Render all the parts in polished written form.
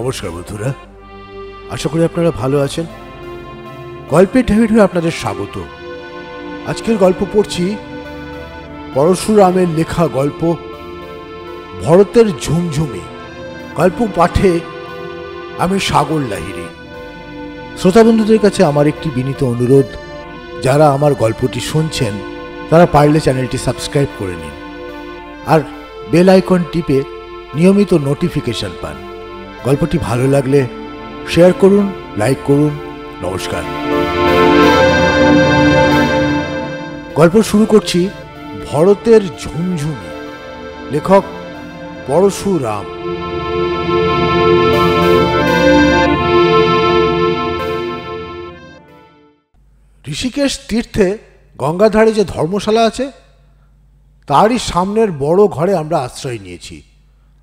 নমস্কার বন্ধুরা, আশা করি আপনারা ভালো আছেন। গল্পের ঢেউয়ে আপনাদের স্বাগত। আজকের গল্প পড়ছি পরশুরামের লেখা গল্প ভরতের ঝুমঝুমি। গল্প পাঠে আমি সাগর লাহিড়ী। শ্রোতা বন্ধুদের কাছে আমার একটি বিনীত অনুরোধ, যারা আমার গল্পটি শুনছেন তারা পারলে চ্যানেলটি সাবস্ক্রাইব করে নিন আর বেল আইকন টিপে নিয়মিত নোটিফিকেশন পান। গল্পটি ভালো লাগলে শেয়ার করুন, লাইক করুন। নমস্কার। গল্প শুরু করছি ভরতের ঝুমঝুমি। লেখক পরশুরাম। ঋষিকেশ তীর্থে গঙ্গাধারে যে ধর্মশালা আছে তারই সামনের বড় ঘরে আমরা আশ্রয় নিয়েছি।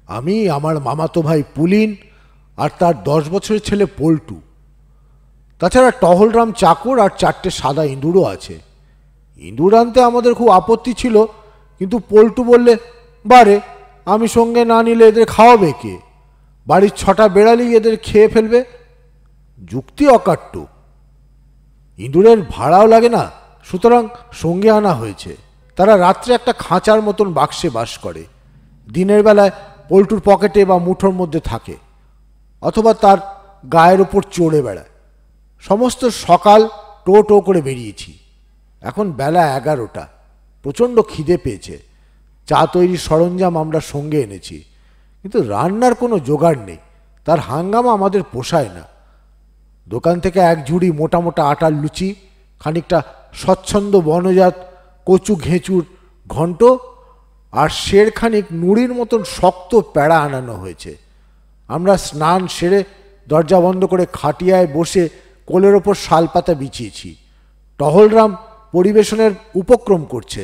আমি, আমার মামাতো ভাই পুলিন আর তার 10 বছরের ছেলে পল্টু। তাছাড়া টহলরাম চাকর আর 4টে সাদা ইঁদুরও আছে। ইঁদুর আনতে আমাদের খুব আপত্তি ছিল, কিন্তু পল্টু বললে, বারে আমি সঙ্গে না নিলে এদের খাওয়াবে কে? বাড়ির 6টা বেড়ালি এদের খেয়ে ফেলবে। যুক্তি অকাট্য। ইঁদুরের ভাড়াও লাগে না, সুতরাং সঙ্গে আনা হয়েছে। তারা রাত্রে একটা খাঁচার মতন বাক্সে বাস করে। দিনের বেলায় পল্টুর পকেটে বা মুঠোর মধ্যে থাকে, অথবা তার গায়ের ওপর চড়ে বেড়ায়। সমস্ত সকাল টো টো করে বেরিয়েছি। এখন বেলা 11টা। প্রচণ্ড খিদে পেয়েছে। চা তৈরির সরঞ্জাম আমরা সঙ্গে এনেছি, কিন্তু রান্নার কোনো জোগাড় নেই। তার হাঙ্গামা আমাদের পোষায় না। দোকান থেকে এক ঝুড়ি মোটা মোটা আটার লুচি, খানিকটা স্বচ্ছন্দ বনজাত কচু ঘেঁচুর ঘণ্ট আর শেরখানিক নুড়ির মতন শক্ত প্যাড়া আনানো হয়েছে। আমরা স্নান সেরে দরজা বন্ধ করে খাটিয়ায় বসে কোলের ওপর শালপাতা বিছিয়েছি। টহলরাম পরিবেশনের উপক্রম করছে।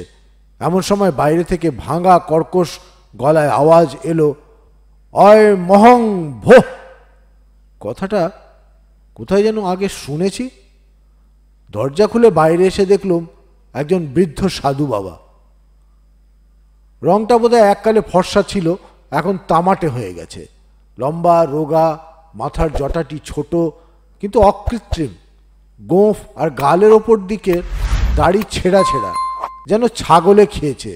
এমন সময় বাইরে থেকে ভাঙা কর্কশ গলায় আওয়াজ এলো, অয় মহং ভো। কথাটা কোথায় যেন আগে শুনেছি। দরজা খুলে বাইরে এসে দেখলুম একজন বৃদ্ধ সাধু বাবা। রংটা বোধহয় এককালে ফর্সা ছিল, এখন তামাটে হয়ে গেছে। লম্বা, রোগা, মাথার জটাটি ছোট কিন্তু অকৃত্রিম। গোঁফ আর গালের ওপর দিকে দাড়ি ছেঁড়া ছেঁড়া, যেন ছাগলে খেয়েছে।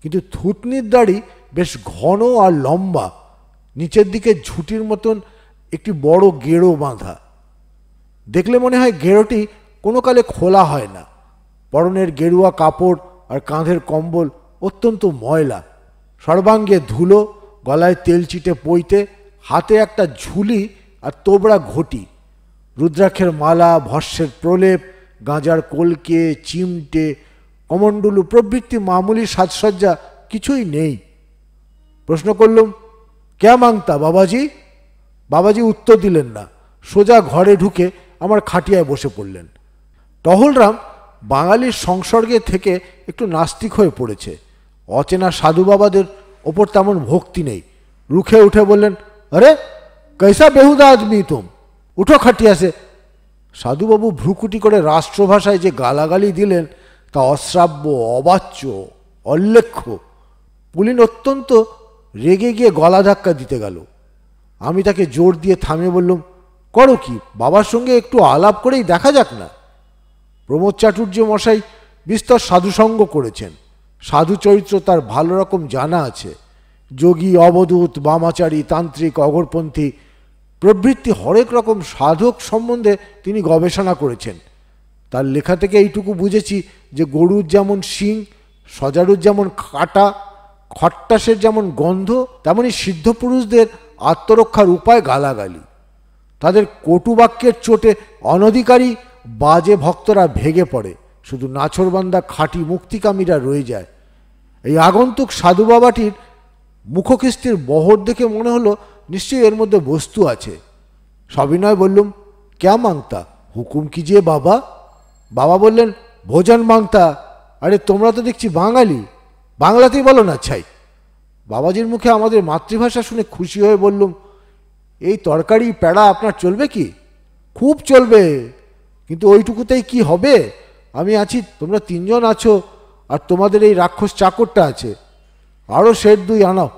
কিন্তু থুতনির দাড়ি বেশ ঘন আর লম্বা, নিচের দিকে ঝুঁটির মতন একটি বড় গেঁড়ো বাঁধা। দেখলে মনে হয় গেঁড়োটি কোনো কালে খোলা হয় না। পরনের গেরুয়া কাপড় আর কাঁধের কম্বল অত্যন্ত ময়লা। সর্বাঙ্গে ধুলো, গলায় তেল চিটে পইতে, হাতে একটা ঝুলি আর তোবড়া ঘটি। রুদ্রাক্ষের মালা, ভস্যের প্রলেপ, গাঁজার কলকে, চিমটে, কমণ্ডলু প্রভৃতি মামুলি সাজসজ্জা কিছুই নেই। প্রশ্ন করলুম, ক্যা মাংতা বাবাজি? বাবাজি উত্তর দিলেন না। সোজা ঘরে ঢুকে আমার খাটিয়ায় বসে পড়লেন। টহলরাম বাঙালির সংসর্গে থেকে একটু নাস্তিক হয়ে পড়েছে। অচেনা সাধু বাবাদের ওপর তেমন ভক্তি নেই। রুখে উঠে বললেন, আরে কৈসা বেহুদা আদমি তুম, উঠো খাটিয়া সে। সাধুবাবু ভ্রুকুটি করে রাষ্ট্রভাষায় যে গালাগালি দিলেন তা অশ্রাব্য, অবাচ্য, অল্লেখ্য। পুলিন অত্যন্ত রেগে গিয়ে গলা ধাক্কা দিতে গেল। আমি তাকে জোর দিয়ে থামিয়ে বললুম, করো কি, বাবার সঙ্গে একটু আলাপ করেই দেখা যাক না। প্রমোদ চাটুর্য মশাই বিস্তর সাধুসঙ্গ করেছেন। সাধু চরিত্র তার ভালো রকম জানা আছে। যোগী, অবধূত, বামাচারী, তান্ত্রিক, অগরপন্থী প্রভৃতি হরেক রকম সাধক সম্বন্ধে তিনি গবেষণা করেছেন। তার লেখা থেকে এইটুকু বুঝেছি যে গরুর যেমন শিং, সজারুর যেমন কাটা, খট্টাসের যেমন গন্ধ, তেমনি সিদ্ধ পুরুষদের আত্মরক্ষার উপায় গালাগালি। তাদের কটু বাক্যের চোটে অনধিকারী বাজে ভক্তরা ভেগে পড়ে, শুধু নাছোড়বান্দা খাঁটি মুক্তিকামীরা রয়ে যায়। এই আগন্তুক সাধু বাবাটির মুখকিস্তির বহর দেখে মনে হলো নিশ্চয়ই এর মধ্যে বস্তু আছে। সবিনয় বললুম, ক্যা মাংতা, হুকুম কিজিয়ে বাবা। বাবা বললেন, ভোজন মাংতা। আরে তোমরা তো দেখছি বাঙালি, বাংলাতেই বলো না ছাই। বাবাজির মুখে আমাদের মাতৃভাষা শুনে খুশি হয়ে বললুম, এই তরকারি প্যাড়া আপনার চলবে কি? খুব চলবে, কিন্তু ওইটুকুতেই কি হবে? আমি আছি, তোমরা 3 জন আছো, আর তোমাদের এই রাক্ষস চাকরটা আছে। আরও 2 আনাও।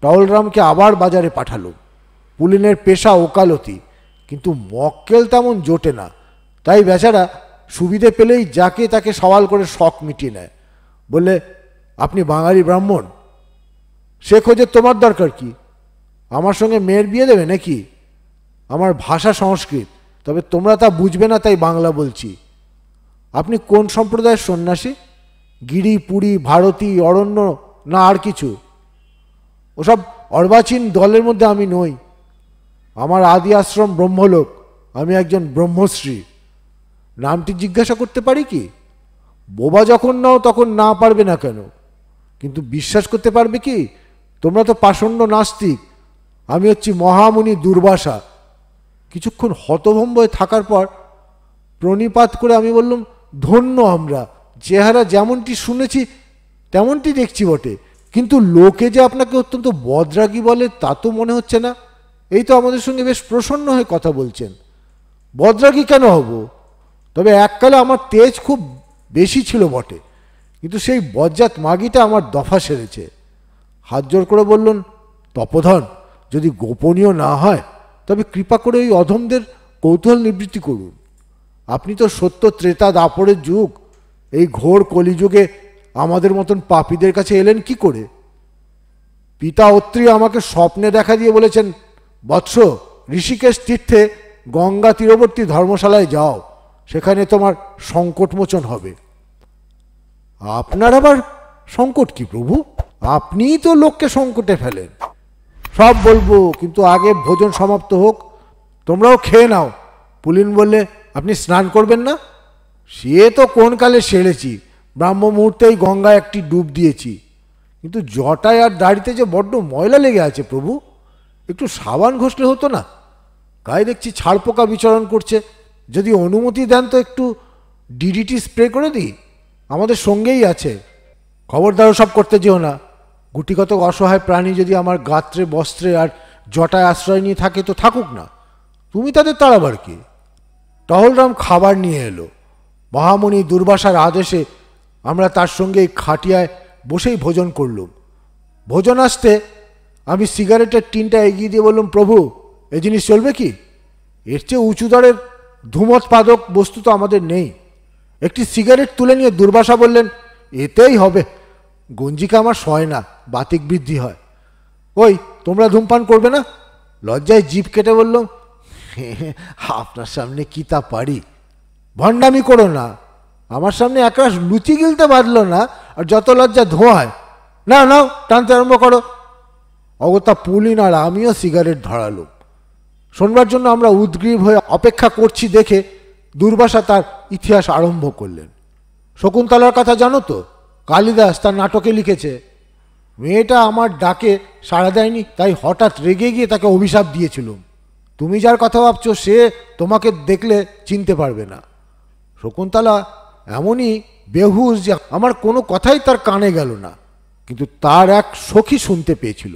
টহলরামকে আবার বাজারে পাঠালো। পুলিনের পেশা ওকালতি, কিন্তু মক্কেল তেমন জোটে না। তাই বেচারা সুবিধে পেলেই যাকে তাকে সওয়াল করে শখ মিটিয়ে নেয়। বললে, আপনি বাঙালি ব্রাহ্মণ, সে খোঁজে তোমার দরকার কি? আমার সঙ্গে মেয়ের বিয়ে দেবে নাকি? আমার ভাষা সংস্কৃত, তবে তোমরা তা বুঝবে না, তাই বাংলা বলছি। আপনি কোন সম্প্রদায়ের সন্ন্যাসী? গিরি, পুরী, ভারতী, অরণ্য, না আর কিছু? ওসব অর্বাচীন দলের মধ্যে আমি নই। আমার আদি আশ্রম ব্রহ্মলোক, আমি একজন ব্রহ্মশ্রী। নামটি জিজ্ঞাসা করতে পারি কি? বোবা যখন নাও তখন না পারবে না কেন? কিন্তু বিশ্বাস করতে পারবে কি? তোমরা তো পাষণ্ড নাস্তিক। আমি হচ্ছি মহামুনি দুর্বাসা। কিছুক্ষণ হতভম্ব হয়ে থাকার পর প্রণিপাত করে আমি বললাম, ধন্য আমরা, চেহারা যেমনটি শুনেছি তেমনটি দেখছি বটে, কিন্তু লোকে যে আপনাকে অত্যন্ত বদরাগী বলে তা তো মনে হচ্ছে না। এই তো আমাদের সঙ্গে বেশ প্রসন্ন হয়ে কথা বলছেন। বদরাগী কেন হব? তবে এককালে আমার তেজ খুব বেশি ছিল বটে, কিন্তু সেই বজ্জাত মাগিটা আমার দফা সেরেছে। হাত জোর করে বললেন, তপোধন, যদি গোপনীয় না হয় তবে কৃপা করে ওই অধমদের কৌতূহল নিবৃত্তি করুন। আপনি তো সত্য ত্রেতা দাপরের যুগ, এই ঘোর কলিযুগে আমাদের মতন পাপীদের কাছে এলেন কি করে? পিতা অত্রি আমাকে স্বপ্নে দেখা দিয়ে বলেছেন, বৎস, ঋষিকেশ তীর্থে গঙ্গা তীরবর্তী ধর্মশালায় যাও, সেখানে তোমার সংকটমোচন হবে। আপনার আবার সংকট কি প্রভু? আপনিই তো লোককে সংকটে ফেলেন। সব বলবো, কিন্তু আগে ভোজন সমাপ্ত হোক। তোমরাও খেয়ে নাও। পুলিন বললে, আপনি স্নান করবেন না? সে তো কোন কালে সেরেছি, ব্রাহ্ম মুহূর্তেই গঙ্গায় একটি ডুব দিয়েছি। কিন্তু জটায় আর দাড়িতে যে বড্ড ময়লা লেগে আছে প্রভু, একটু সাবান ঘষলে হতো না? গায়ে দেখছি ছাড়পোকা বিচরণ করছে। যদি অনুমতি দেন তো একটু ডিডিটি স্প্রে করে দিই, আমাদের সঙ্গেই আছে। খবরদার সব করতে যেও না। গুটিকত অসহায় প্রাণী যদি আমার গাত্রে বস্ত্রে আর জটায় আশ্রয় নিয়ে থাকে তো থাকুক না, তুমি তাদের তাড়াবার কি? টহলরাম খাবার নিয়ে এলো। মহামুনি দুর্বাসার আদেশে আমরা তার সঙ্গে এই খাটিয়ায় বসেই ভোজন করলুম। ভোজন আসতে আমি সিগারেটের টিনটা এগিয়ে দিয়ে বললাম, প্রভু, এই জিনিস চলবে কি? এর চেয়ে উঁচু দরের ধূমোৎপাদক বস্তু তো আমাদের নেই। একটি সিগারেট তুলে নিয়ে দুর্বাসা বললেন, এতেই হবে, গঞ্জিকা আমার সয় না, বাতিক বৃদ্ধি হয়। ওই, তোমরা ধূমপান করবে না? লজ্জায় জিভ কেটে বললাম, আপনার সামনে কি তা পারি? ভণ্ডামি করো না। আমার সামনে একরাশ লুচি গিলতে বাঁধল না, আর যত লজ্জা ধোঁয়ায়। না নাও, টানতে আরম্ভ করো। অগত্যা পুলিন আর আমিও সিগারেট ধরালুম। শোনবার জন্য আমরা উদ্গ্রীব হয়ে অপেক্ষা করছি দেখে দুর্বাসা তার ইতিহাস আরম্ভ করলেন। শকুন্তলার কথা জানো তো? কালিদাস তার নাটকে লিখেছে। মেয়েটা আমার ডাকে সাড়া দেয়নি, তাই হঠাৎ রেগে গিয়ে তাকে অভিশাপ দিয়েছিলুম। তুমি যার কথা ভাবছো সে তোমাকে দেখলে চিনতে পারবে না। শকুন্তলা এমনই বেহুশ যে আমার কোনো কথাই তার কানে গেল না, কিন্তু তার এক সখী শুনতে পেয়েছিল।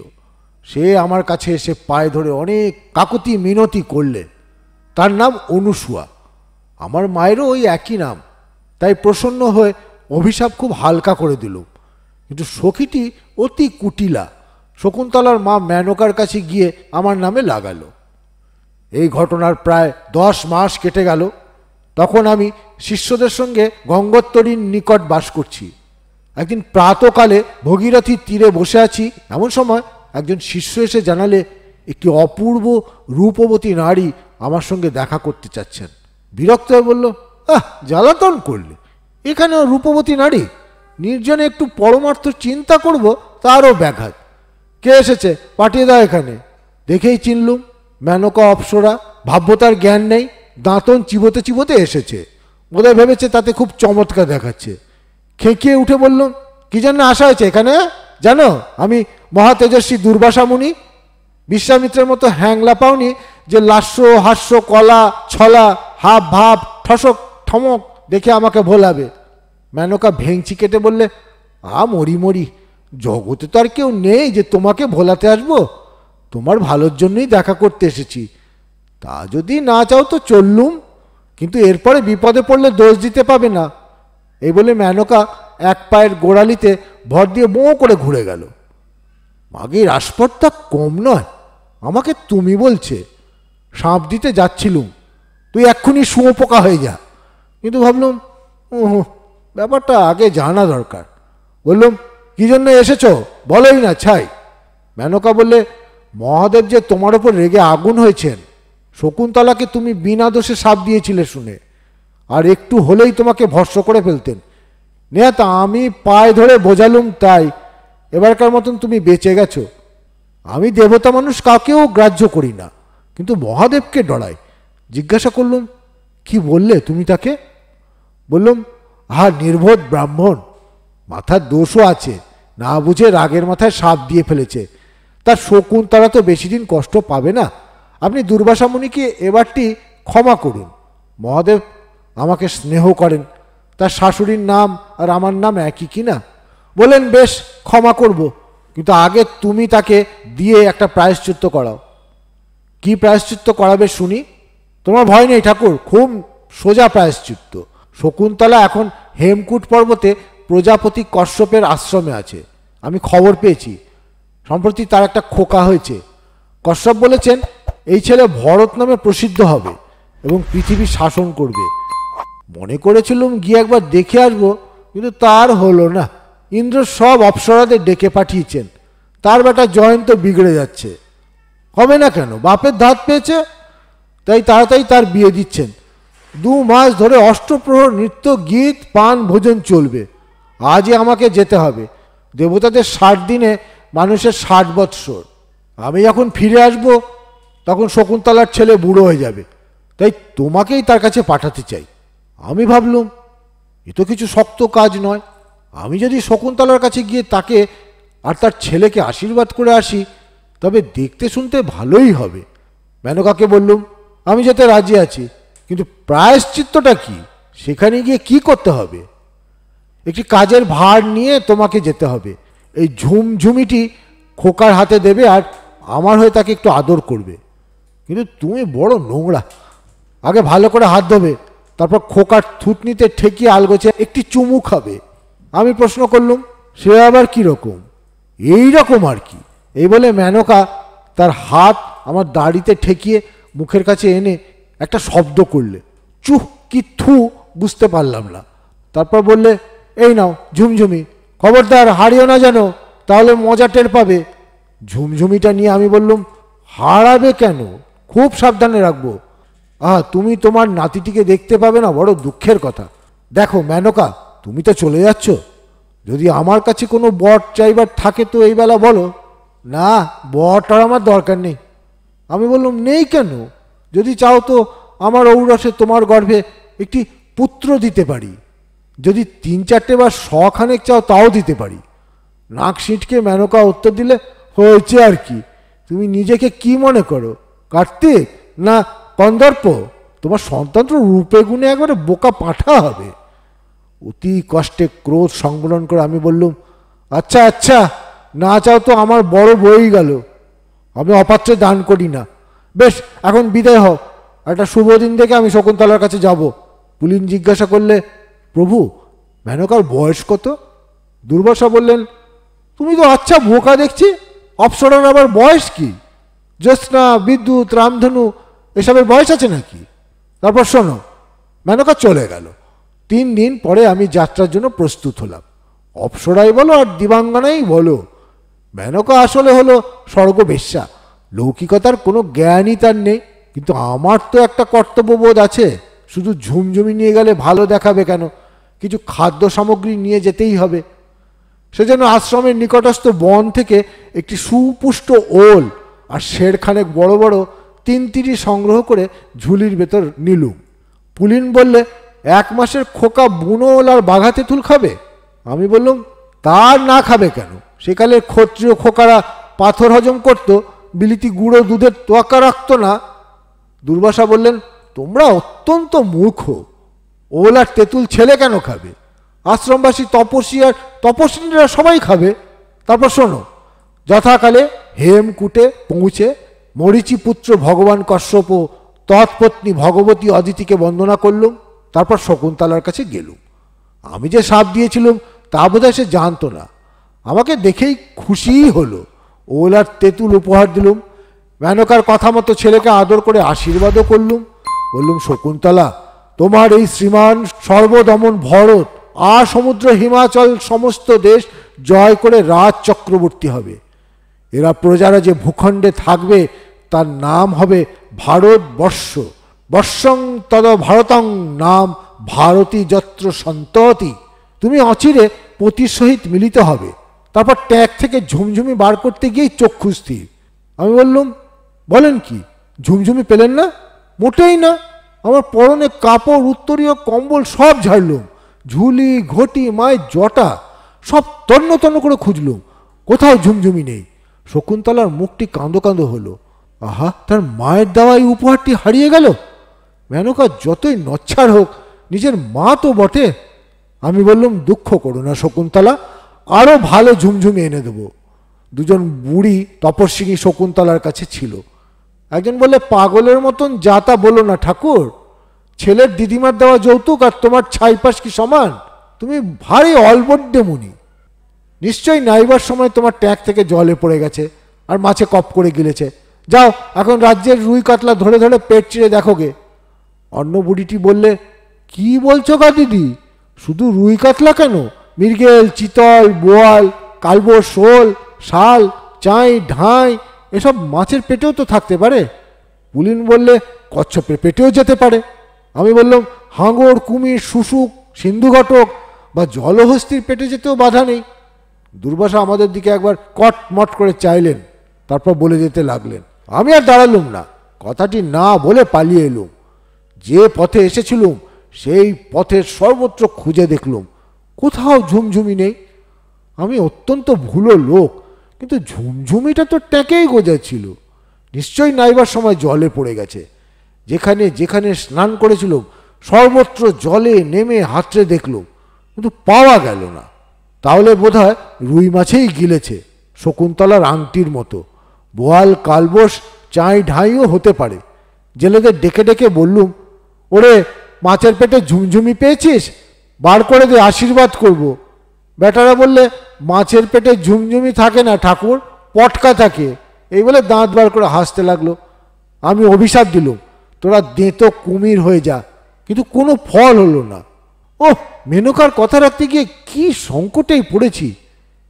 সে আমার কাছে এসে পায়ে ধরে অনেক কাকুতি মিনতি করলে। তার নাম অনুসুয়া। আমার মায়েরও ওই একই নাম, তাই প্রসন্ন হয়ে অভিশাপ খুব হালকা করে দিল। কিন্তু সখীটি অতি কুটিলা। শকুন্তলার মা মেনকার কাছে গিয়ে আমার নামে লাগালো। এই ঘটনার প্রায় 10 মাস কেটে গেল। তখন আমি শিষ্যদের সঙ্গে গঙ্গোত্তরীর নিকট বাস করছি। একদিন প্রাতকালে ভগীরথীর তীরে বসে আছি, এমন সময় একজন শিষ্য এসে জানালে একটি অপূর্ব রূপবতী নারী আমার সঙ্গে দেখা করতে চাচ্ছেন। বিরক্ত হয়ে বলল, জ্বালাতন করলে, এখানেও রূপবতী নারী? নির্জনে একটু পরমার্থ চিন্তা করব তারও ব্যাঘাত। কে এসেছে? পাঠিয়ে দাও এখানে। দেখেই চিনলুম, মেনকা অপ্সরা। ভাব্যতার জ্ঞান নেই, দাঁতন চিবোতে চিবোতে এসেছে। বোধহয় ভেবেছে তাতে খুব চমৎকার দেখাচ্ছে। খেঁকিয়ে উঠে বললুম, কি জন্য আসা হয়েছে এখানে জানো? আমি মহাতেজস্বী দুর্বাসা মুনি। বিশ্বামিত্রের মতো হ্যাংলা পাওনি যে লাস্য হাস্য কলা ছলা হাব ভাব ঠসক ঠমক দেখে আমাকে ভোলাবে। মেনকা ভেঙচি কেটে বললে, মরি মরি, জগতে তো আর কেউ নেই যে তোমাকে ভোলাতে আসবো। তোমার ভালোর জন্যই দেখা করতে এসেছি। তা যদি না চাও তো চললুম, কিন্তু এরপরে বিপদে পড়লে দোষ দিতে পাবে না। এই বলে মেনকা এক পায়ের গোড়ালিতে ভর দিয়ে বোঁ করে ঘুরে গেল। মাগির আস্পর্ধা কম নয়। আমাকে তুমি বলছে? সাপ দিতে যাচ্ছিলুম, তুই এক্ষুনি শুঁয়োপোকা হয়ে যা। কিন্তু ভাবলুম ব্যাপারটা আগে জানা দরকার। বললুম, কি জন্য এসেছ বলোই না ছাই। মেনকা বললে, মহাদেব যে তোমার ওপর রেগে আগুন হয়েছেন। শকুন্তলাকে তুমি বিনা দোষে সাপ দিয়েছিলে শুনে, আর একটু হলেই তোমাকে ভস্ম করে ফেলতেন। নেহাত আমি পায়ে ধরে বোঝালুম, তাই এবারকার মতন তুমি বেঁচে গেছো। আমি দেবতা মানুষ কাকেও গ্রাহ্য করি না, কিন্তু মহাদেবকে ডরাই। জিজ্ঞাসা করলুম, কি বললে তুমি তাকে? বললুম, নির্বোধ ব্রাহ্মণ, মাথার দোষও আছে, না বুঝে রাগের মাথায় সাপ দিয়ে ফেলেছে। তার শকুন্তলা তো বেশি দিন কষ্ট পাবে না। আপনি দুর্বাসা মুনিকে এবারটি ক্ষমা করুন। মহাদেব আমাকে স্নেহ করেন, তার শাশুড়ির নাম আর আমার নাম একই কিনা। বললেন, বেশ, ক্ষমা করব, কিন্তু আগে তুমি তাকে দিয়ে একটা প্রায়শ্চিত্ত করাও। কি প্রায়শ্চিত্ত করাবে শুনি? তোমার ভয় নেই ঠাকুর, খুব সোজা প্রায়শ্চিত্ত। শকুন্তলা এখন হেমকূট পর্বতে প্রজাপতি কশ্যপের আশ্রমে আছে। আমি খবর পেয়েছি, সম্প্রতি তার একটা খোকা হয়েছে। কশ্যপ বলেছেন এই ছেলে ভরত নামে প্রসিদ্ধ হবে এবং পৃথিবী শাসন করবে। মনে করেছিলুম গিয়ে একবার দেখে আসবো, কিন্তু তার হলো না। ইন্দ্র সব অপ্সরাদের ডেকে পাঠিয়েছেন, তার বেটা জয়ন্ত বিগড়ে যাচ্ছে। হবে না কেন? বাপের ধাত পেয়েছে, তাই তাড়াতাড়ি তার বিয়ে দিচ্ছেন। 2 মাস ধরে অষ্টপ্রহর নৃত্য, গীত, পান, ভোজন চলবে। আজই আমাকে যেতে হবে। দেবতাদের 60 দিনে মানুষের 60 বৎসর। আমি যখন ফিরে আসব তখন শকুন্তলার ছেলে বুড়ো হয়ে যাবে, তাই তোমাকেই তার কাছে পাঠাতে চাই। আমি ভাবলুম, এ তো কিছু শক্ত কাজ নয়। আমি যদি শকুন্তলার কাছে গিয়ে তাকে আর তার ছেলেকে আশীর্বাদ করে আসি, তবে দেখতে শুনতে ভালোই হবে। মেনকাকে বললুম, আমি যেতে রাজি আছি, কিন্তু প্রায়শ্চিত্তটা কি? সেখানে গিয়ে কি করতে হবে? একটি কাজের ভার নিয়ে তোমাকে যেতে হবে। এই ঝুমঝুমিটি খোকার হাতে দেবে আর আমার হয়ে তাকে একটু আদর করবে। কিন্তু তুমি বড় নোংরা। আগে ভালো করে হাত ধোবে, তারপর খোকার থুতনিতে ঠেকিয়ে আলগোছে একটি চুমু খাবে। আমি প্রশ্ন করলুম, সে আবার কি রকম? এই রকম আর কি। এই বলে মেনকা তার হাত আমার দাড়িতে ঠেকিয়ে মুখের কাছে এনে একটা শব্দ করলে। চুহ কি থু বুঝতে পারলাম না। তারপর বললে, এই নাও ঝুমঝুমি, খবরদার হারিও না যেন, তাহলে মজা টের পাবে। ঝুমঝুমিটা নিয়ে আমি বললুম, হারাবে কেন, খুব সাবধানে রাখবো। তুমি তোমার নাতিটিকে দেখতে পাবে না, বড় দুঃখের কথা। দেখো মেনকা, তুমি তো চলে যাচ্ছ, যদি আমার কাছে কোনো বর চাইবার থাকে তো এই বেলা বলো। না, বরটার আমার দরকার নেই। আমি বললাম, নেই কেন? যদি চাও তো আমার ঔরসে তোমার গর্ভে একটি পুত্র দিতে পারি। যদি 3-4টে বা 100 চাও তাও দিতে পারি। নাক সিঁটকে মেনকা উত্তর দিলে, হয়েছে আর কি। তুমি নিজেকে কি মনে করো, কার্তিক না কন্দর্প? তোমার সন্তান তো রূপে গুণে একবারে বোকা পাঁঠা হবে। অতি কষ্টে ক্রোধ সংবরণ করে আমি বললুম, আচ্ছা আচ্ছা, না চাও তো আমার বড় বই গেল। আমি অপাত্রে দান করি না। বেশ, এখন বিদায় হও। একটা শুভ দিন দেখে আমি শকুন্তলার কাছে যাব। পুলিন জিজ্ঞাসা করলে, প্রভু মেনকার বয়স কত? দুর্বাসা বললেন, তুমি তো আচ্ছা বোকা দেখছি, অপ্সরার আবার বয়স কি? জ্যোৎস্না, বিদ্যুৎ, রামধনু এসবের বয়স আছে নাকি? তারপর শোনো। মেনকা চলে গেল। 3 দিন পরে আমি যাত্রার জন্য প্রস্তুত হলাম। অপ্সরাই বলো আর দিবাঙ্গনাই বলো, মেনকা আসলে হলো স্বর্গবেশ্যা। লৌকিকতার কোনো জ্ঞানই তার নেই। কিন্তু আমার তো একটা কর্তব্যবোধ আছে। শুধু ঝুমঝুমি নিয়ে গেলে ভালো দেখাবে কেন, কিছু খাদ্য সামগ্রী নিয়ে যেতেই হবে। সেজন্য আশ্রমের নিকটস্থ বন থেকে একটি সুপুষ্ট ওল আর শেরখানেক বড় বড় 3 সংগ্রহ করে ঝুলির ভেতর নিলুম। পুলিন বললে, 1 মাসের খোকা বুনো ওল আর বাঘা তেঁতুল খাবে? আমি বললাম, তার না খাবে কেন? সেকালের ক্ষত্রিয় খোকারা পাথর হজম করত, বিলিতি গুঁড়ো দুধের তোয়াক্কা রাখত না। দুর্বাসা বললেন, তোমরা অত্যন্ত মূর্খ। ওল আর তেঁতুল ছেলে কেন খাবে? আশ্রমবাসী তপস্বী আর তপস্বিনীরা সবাই খাবে। তারপর শোনো, যথাকালে হেমকূটে পৌঁছে মরীচি পুত্র ভগবান কশ্যপ ও তৎপত্নী ভগবতী অদিতিকে বন্দনা করলুম। তারপর শকুন্তলার কাছে গেলুম। আমি যে সাপ দিয়েছিলাম তা বোধহয় সে জানতো না। আমাকে দেখেই খুশিই হলো। ওল আর তেঁতুল উপহার দিলুম। মেনকার কথা মতো ছেলেকে আদর করে আশীর্বাদও করলুম। বললুম, শকুন্তলা, তোমার এই শ্রীমান সর্বদমন ভরত আর সমুদ্র হিমাচল সমস্ত দেশ জয় করে রাজ চক্রবর্তী হবে। এরা প্রজারা যে ভূখণ্ডে থাকবে তার নাম হবে ভারতবর্ষ। বর্ষং তদ ভারতং নাম ভারতী যত্র সন্ততি। তুমি অচিরে পতির সহিত মিলিত হবে। তারপর ট্যাগ থেকে ঝুমঝুমি বার করতে গিয়েই চক্ষু স্থির। আমি বললুম, বলেন কি, ঝুমঝুমি পেলেন না? মোটেই না। আমার পরনে কাপড়, উত্তরীয়, কম্বল সব ঝাড়লুম, ঝুলি, ঘটি, মায়ের জটা সব তন্ন তন্ন করে খুঁজলুম, কোথাও ঝুমঝুমি নেই। শকুন্তলার মুখটি কাঁদো কাঁদো হলো। আহা, তার মায়ের দেওয়া এই উপহারটি হারিয়ে গেল। মেনকা যতই নচ্ছার হোক, নিজের মা তো বটে। আমি বললুম, দুঃখ করো না শকুন্তলা, আরও ভালো ঝুমঝুমি এনে দেবো। দুজন বুড়ি তপস্বিনী শকুন্তলার কাছে ছিল। একজন বললে, পাগলের মতন যা তা বলো না ঠাকুর, ছেলের দিদিমার দেওয়া যৌতুক আর তোমার ছাইপাশ কি সমান? তুমি ভারী অলবড্ডে মুনি। নিশ্চয়ই নাইবার সময় তোমার ট্যাঙ্ক থেকে জলে পড়ে গেছে আর মাছে কপ করে গিলেছে। যাও, এখন রাজ্যের রুই কাতলা ধরে ধরে পেট চিরে দেখো গে। অন্য বুড়িটি বললে, কি বলছো গা দিদি, শুধু রুই কাতলা কেন, মৃগেল, চিতল, বোয়াল, কালবো, শোল, শাল, চাই, ঢাই এসব মাছের পেটেও তো থাকতে পারে। পুলিন বললে, কচ্ছপের পেটেও যেতে পারে। আমি বললাম, হাঙর, কুমির, শুশুক, সিন্ধুঘটক বা জলহস্তির পেটে যেতেও বাধা নেই। দুর্বাসা আমাদের দিকে একবার কটমট করে চাইলেন, তারপর বলে যেতে লাগলেন। আমি আর দাঁড়ালুম না, কথাটি না বলে পালিয়ে এলুম। যে পথে এসেছিলুম সেই পথের সর্বত্র খুঁজে দেখলুম, কোথাও ঝুমঝুমি নেই। আমি অত্যন্ত ভুলো লোক, কিন্তু ঝুমঝুমিটা তো ট্যাঁকেই গোজা ছিল। নিশ্চয়ই নাইবার সময় জলে পড়ে গেছে। যেখানে যেখানে স্নান করেছিলুম সর্বত্র জলে নেমে হাতড়ে দেখলুম, কিন্তু পাওয়া গেল না। তাহলে বোধহয় রুই মাছেই গিলেছে, শকুন্তলার আংটির মতো। বোয়াল, কালবোস, চাই, ঢাইও হতে পারে। জেলেদের ডেকে ডেকে বললুম, ওরে, মাছের পেটে ঝুমঝুমি পেয়েছিস? বার করে দে, আশীর্বাদ করব। বেটারা বললে, মাছের পেটে ঝুমঝুমি থাকে না ঠাকুর, পটকা থাকে। এই বলে দাঁত বার করে হাসতে লাগলো। আমি অভিশাপ দিলুম, তোরা দেঁতো কুমির হয়ে যা, কিন্তু কোনো ফল হলো না। ওহ, মেনকার কথা রাখতে গিয়ে কি সংকটেই পড়েছি।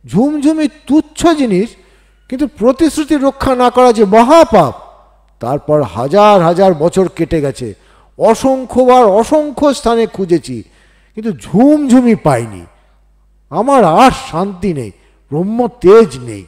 ঝুমঝুমি তুচ্ছ জিনিস, কিন্তু প্রতিশ্রুতি রক্ষা না করা যে মহাপাপ। তারপর হাজার হাজার বছর কেটে গেছে, অসংখ্যবার অসংখ্য স্থানে খুঁজেছি, কিন্তু ঝুমঝুমি পাইনি। আমার আর শান্তি নেই, ব্রহ্ম তেজ নেই।